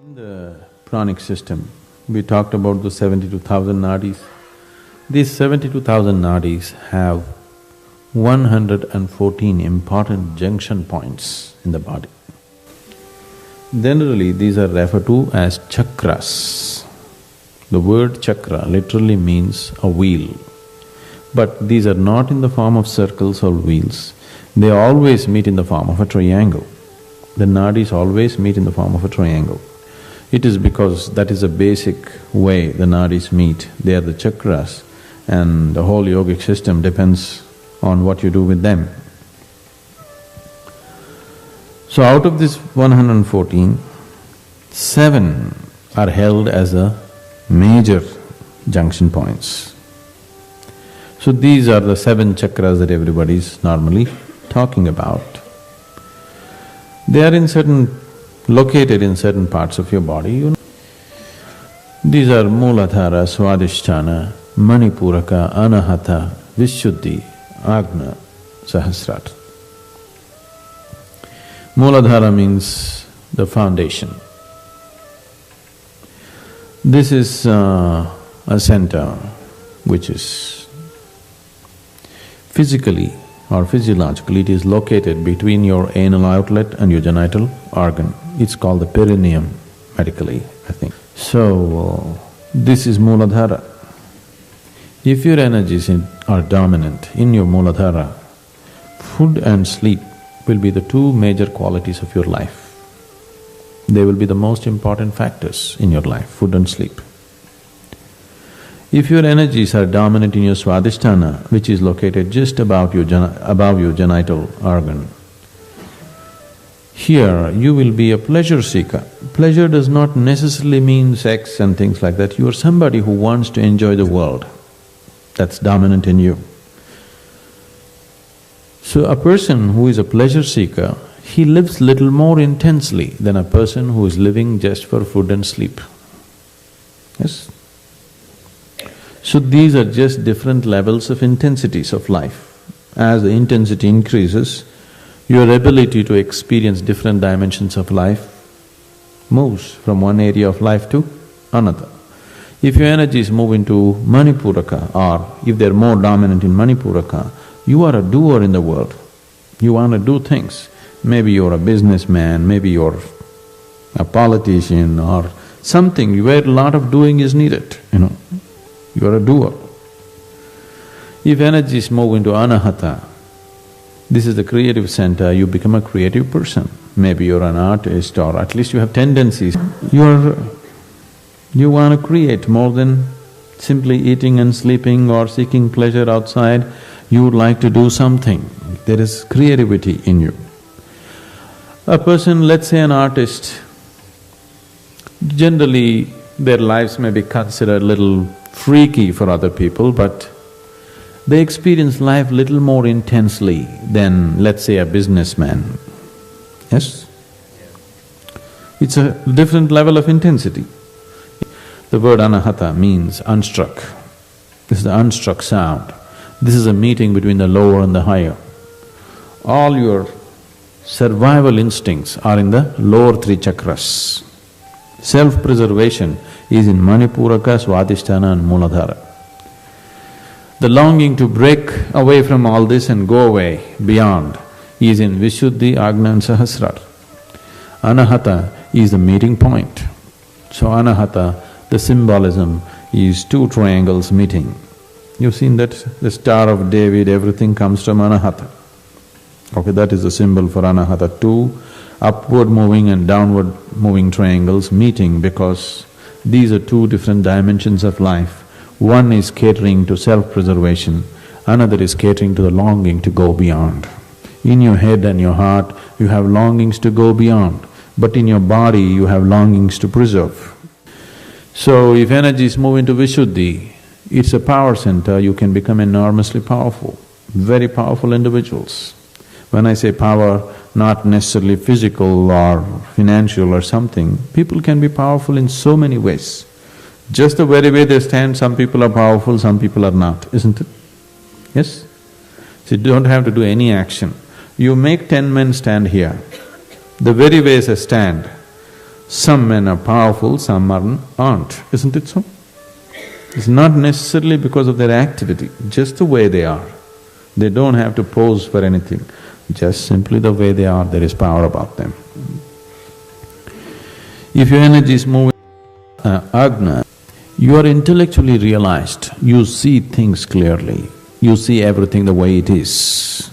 In the pranic system, we talked about the 72,000 nadis. These 72,000 nadis have 114 important junction points in the body. Generally, these are referred to as chakras. The word chakra literally means a wheel. But these are not in the form of circles or wheels, they always meet in the form of a triangle. The nadis always meet in the form of a triangle. It is because that is the basic way the nadis meet, they are the chakras, and the whole yogic system depends on what you do with them. So out of this 114, 7 are held as the major junction points. So these are the 7 chakras that everybody is normally talking about. They are located in certain parts of your body, These are muladhara, svadhisthana, manipuraka, anahata, vishuddhi, ajna, sahasrara. Muladhara means the foundation. This is a center which is physically or physiologically, it is located between your anal outlet and your genital organ. It's called the perineum medically, I think. So, this is muladhara. If your energies are dominant in your muladhara, food and sleep will be the 2 major qualities of your life. They will be the most important factors in your life, food and sleep. If your energies are dominant in your svadhisthana, which is located just above your genital organ, here you will be a pleasure seeker. Pleasure does not necessarily mean sex and things like that, you are somebody who wants to enjoy the world. That's dominant in you. So a person who is a pleasure seeker, he lives little more intensely than a person who is living just for food and sleep. Yes? So these are just different levels of intensities of life. As the intensity increases, your ability to experience different dimensions of life moves from one area of life to another. If your energies move into manipuraka, or if they're more dominant in manipuraka, you are a doer in the world. You want to do things. Maybe you're a businessman, maybe you're a politician or something where a lot of doing is needed, You are a doer. If energies move into anahata, this is the creative center, you become a creative person. Maybe you're an artist or at least you have tendencies. You want to create more than simply eating and sleeping or seeking pleasure outside. You would like to do something, there is creativity in you. A person, let's say an artist, generally their lives may be considered little freaky for other people, but they experience life little more intensely than, let's say, a businessman. Yes? It's a different level of intensity. The word anahata means unstruck. This is the unstruck sound. This is a meeting between the lower and the higher. All your survival instincts are in the lower 3 chakras. Self-preservation is in manipuraka, svadhisthana and muladhara. The longing to break away from all this and go away beyond is in vishuddhi, ajna and sahasrara. Anahata is the meeting point. So anahata, the symbolism is 2 triangles meeting. You've seen that the Star of David, everything comes from anahata. Okay, that is the symbol for anahata, 2 upward moving and downward moving triangles meeting, because these are 2 different dimensions of life. One is catering to self-preservation, another is catering to the longing to go beyond. In your head and your heart, you have longings to go beyond, but in your body you have longings to preserve. So if energies move into vishuddhi, it's a power center, you can become enormously powerful, very powerful individuals. When I say power, not necessarily physical or financial or something, people can be powerful in so many ways. Just the very way they stand, some people are powerful, some people are not, isn't it? Yes? So you don't have to do any action. You make 10 men stand here, the very way they stand, Some men are powerful, some aren't, isn't it so? It's not necessarily because of their activity, just the way they are. They don't have to pose for anything, just simply the way they are, there is power about them. If your energy is moving ajna, you are intellectually realized, you see things clearly, you see everything the way it is.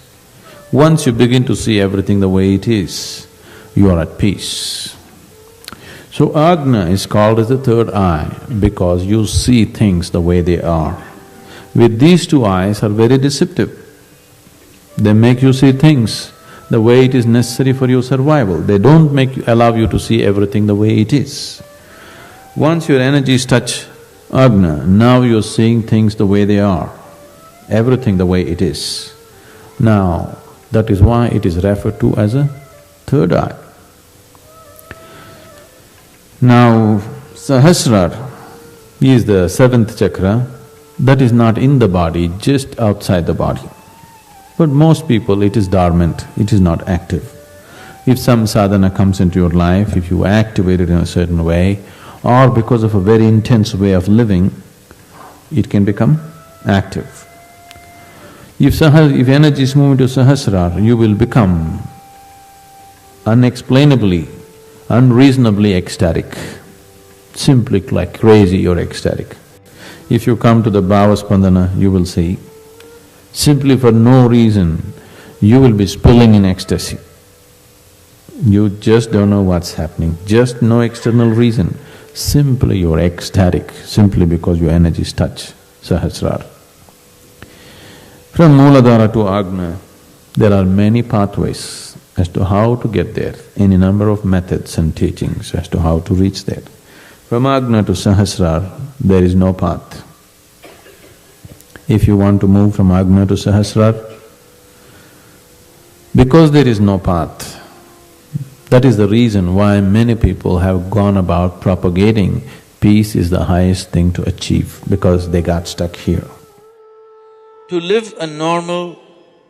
Once you begin to see everything the way it is, you are at peace. So ajna is called as the third eye because you see things the way they are. With these two eyes are very deceptive. They make you see things the way it is necessary for your survival. They don't allow you to see everything the way it is. Once your energies touch ajna, now you're seeing things the way they are, everything the way it is. Now, that is why it is referred to as a third eye. Now, sahasrara is the seventh chakra that is not in the body, just outside the body. But most people, it is dormant, it is not active. If some sadhana comes into your life, if you activate it in a certain way, or because of a very intense way of living, it can become active. If energy is moving to sahasrara, you will become unexplainably, unreasonably ecstatic. Simply like crazy, you're ecstatic. If you come to the bhava spandana, you will see, simply for no reason, you will be spilling in ecstasy. You just don't know what's happening, just no external reason. Simply you're ecstatic, simply because your energies touch sahasrara. From muladhara to ajna, there are many pathways as to how to get there, any number of methods and teachings as to how to reach there. From ajna to sahasrara, there is no path. If you want to move from ajna to sahasrara, because there is no path, that is the reason why many people have gone about propagating peace is the highest thing to achieve, because they got stuck here. To live a normal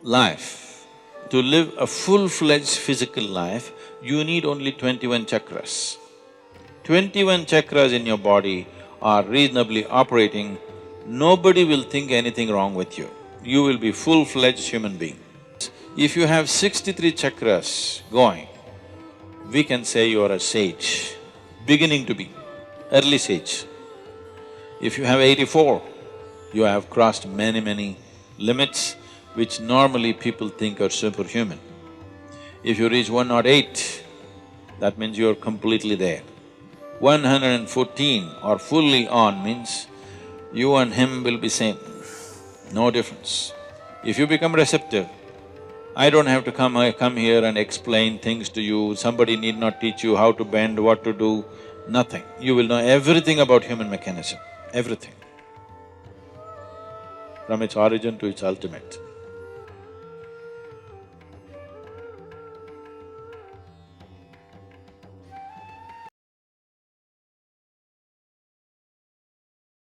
life, to live a full-fledged physical life, you need only 21 chakras. 21 chakras in your body are reasonably operating, nobody will think anything wrong with you. You will be full-fledged human being. If you have 63 chakras going, we can say you are a sage, beginning to be, early sage. If you have 84, you have crossed many limits which normally people think are superhuman. If you reach 108, that means you're completely there. 114 or fully on means you and him will be same, no difference. If you become receptive, I don't have to come here and explain things to you, somebody need not teach you how to bend, what to do, nothing. You will know everything about human mechanism, everything, from its origin to its ultimate.